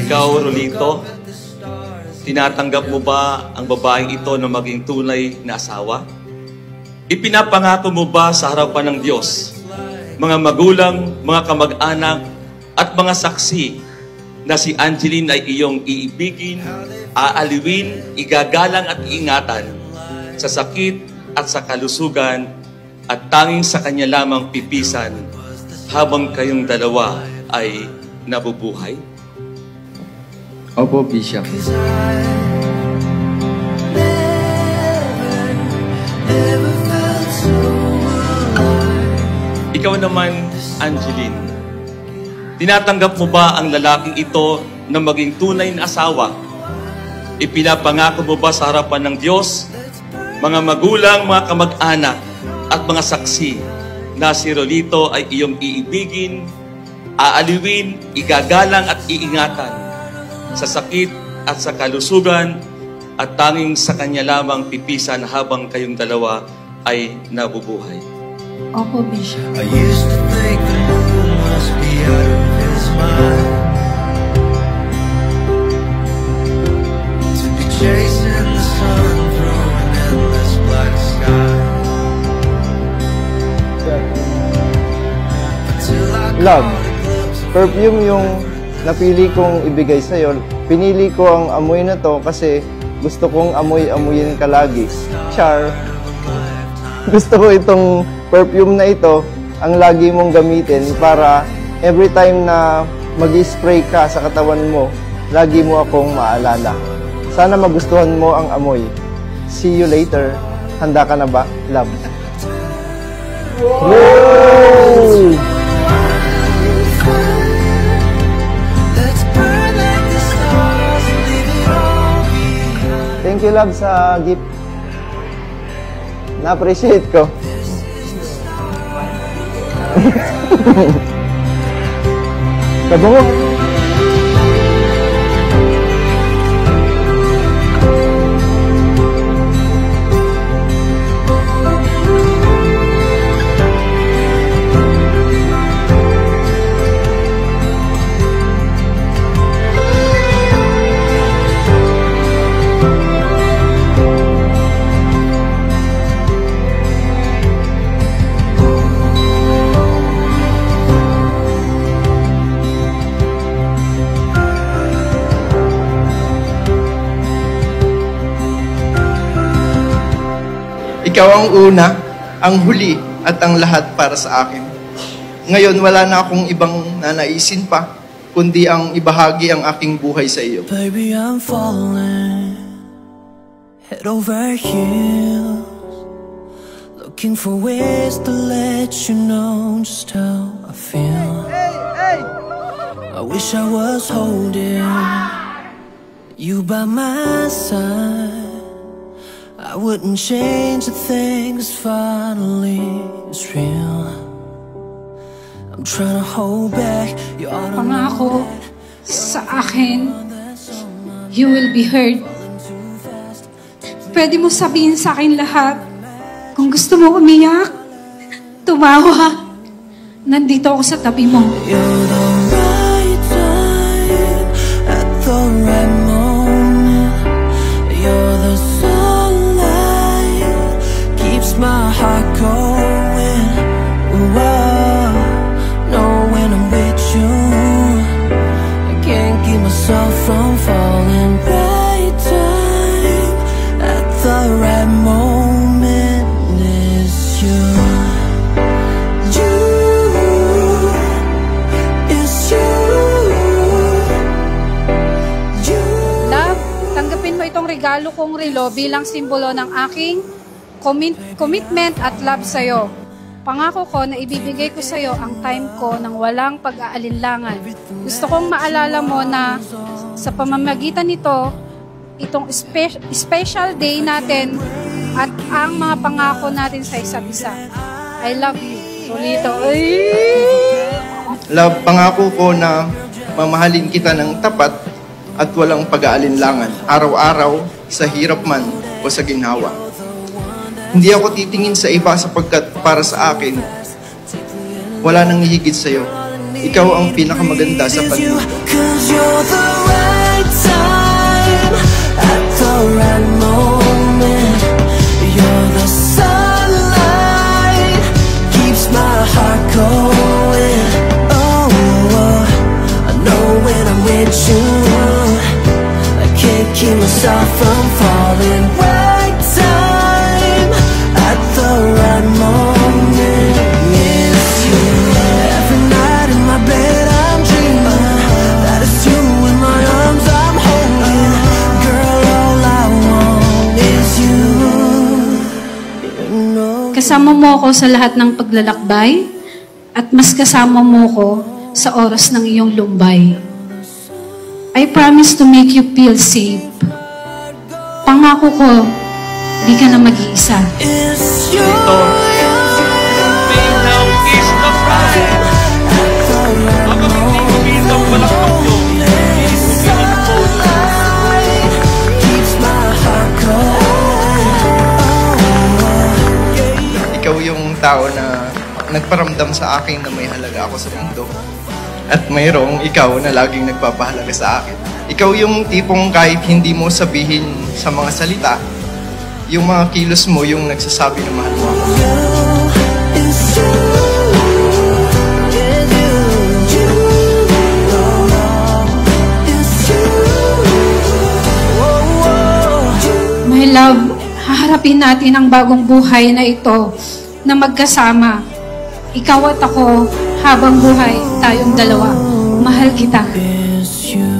Ikaw, Rolito, tinatanggap mo ba ang babaeng ito na maging tunay na asawa? Ipinapangako mo ba sa harapan ng Diyos, mga magulang, mga kamag-anak, at mga saksi na si Angeline ay iyong iibigin, aaliwin, igagalang at iingatan sa sakit at sa kalusugan at tanging sa kanya lamang pipisan habang kayong dalawa ay nabubuhay? Opo, Bishop. Ikaw naman, Angeline, tinatanggap mo ba ang lalaking ito na maging tunay na asawa? Ipinapangako mo ba sa harapan ng Diyos, mga magulang, mga kamag-anak, at mga saksi na si Rolito ay iyong iibigin, aaliwin, igagalang at iingatan sa sakit at sa kalusugan at tanging sa kanya lamang pipisan habang kayong dalawa ay nabubuhay? Opo, Bishop. I used to think the moon must be out of his mind, to be chasing the sun through an endless black sky. Love, perfume yung napili kong ibigay sa'yo. Pinili ko ang amoy na to kasi gusto kong amoy-amoyin ka lagi. Char. Gusto ko itong perfume na ito ang lagi mong gamitin para every time na mag-spray ka sa katawan mo, lagi mo akong maalala. Sana magustuhan mo ang amoy. See you later. Handa ka na ba, love? Whoa! Thank you, love, sa gift. Na-appreciate ko. Kabango. Ikaw ang una, ang huli, at ang lahat para sa akin. Ngayon, wala na akong ibang nanaisin pa, kundi ang ibahagi ang aking buhay sa iyo. Baby, I'm falling head over heels, looking for ways to let you know just how I feel. I wish I was holding you by my side. I wouldn't change a thing, 'cause finally it's real. I'm trying to hold back your Pangako sa akin, you will be heard. Pwede mo sabihin sa akin lahat. Kung gusto mo umiyak, tumawa. Nandito ako sa tabi mo. You're the right time at the right moment. You're the sunlight, keeps my heart going. Whoa, know when I'm with you, I can't keep myself from falling. Right time at the right moment is you. Itong regalo kong relo bilang simbolo ng aking commitment at love sa'yo. Pangako ko na ibibigay ko sa'yo ang time ko ng walang pag-aalinlangan. Gusto kong maalala mo na sa pamamagitan nito, itong special day natin at ang mga pangako natin sa isa't isa. I love you. Solito. Ay! Love, pangako ko na mamahalin kita ng tapat at walang pag-aalinlangan, araw-araw, sa hirap man o sa ginhawa. Hindi ako titingin sa iba sapagkat para sa akin, wala nang hihigit sa'yo. Ikaw ang pinakamaganda sa paningin ko. 'Cause you're the right time at the right moment. You're the sunlight, keeps my heart going. Oh, I know when I'm with you, I can't keep myself from falling. Right time at the right moment. It's you. Every night in my bed I'm dreaming that it's you in my arms I'm holding. Girl, all I want is you. You know. Kasama mo ako sa lahat ng paglalakbay at mas kasama mo ko sa oras ng iyong lumbay. I promise to make you feel safe. Pangako ko, di ka na mag-iisa. It's you. Ito, may now is the time. Habang hindi mo kita walang kapyo, Keeps my heart going. Ikaw yung tao na nagparamdam sa akin na may halaga ako sa mundo. At mayroong ikaw na laging nagpapahalaga sa akin. Ikaw yung tipong kahit hindi mo sabihin sa mga salita, yung mga kilos mo yung nagsasabi na mahal mo ako. It's you. It's you. It's you. My love, haharapin natin ang bagong buhay na ito na magkasama. Ikaw at ako, habang buhay, tayong dalawa. Mahal kita. It's you.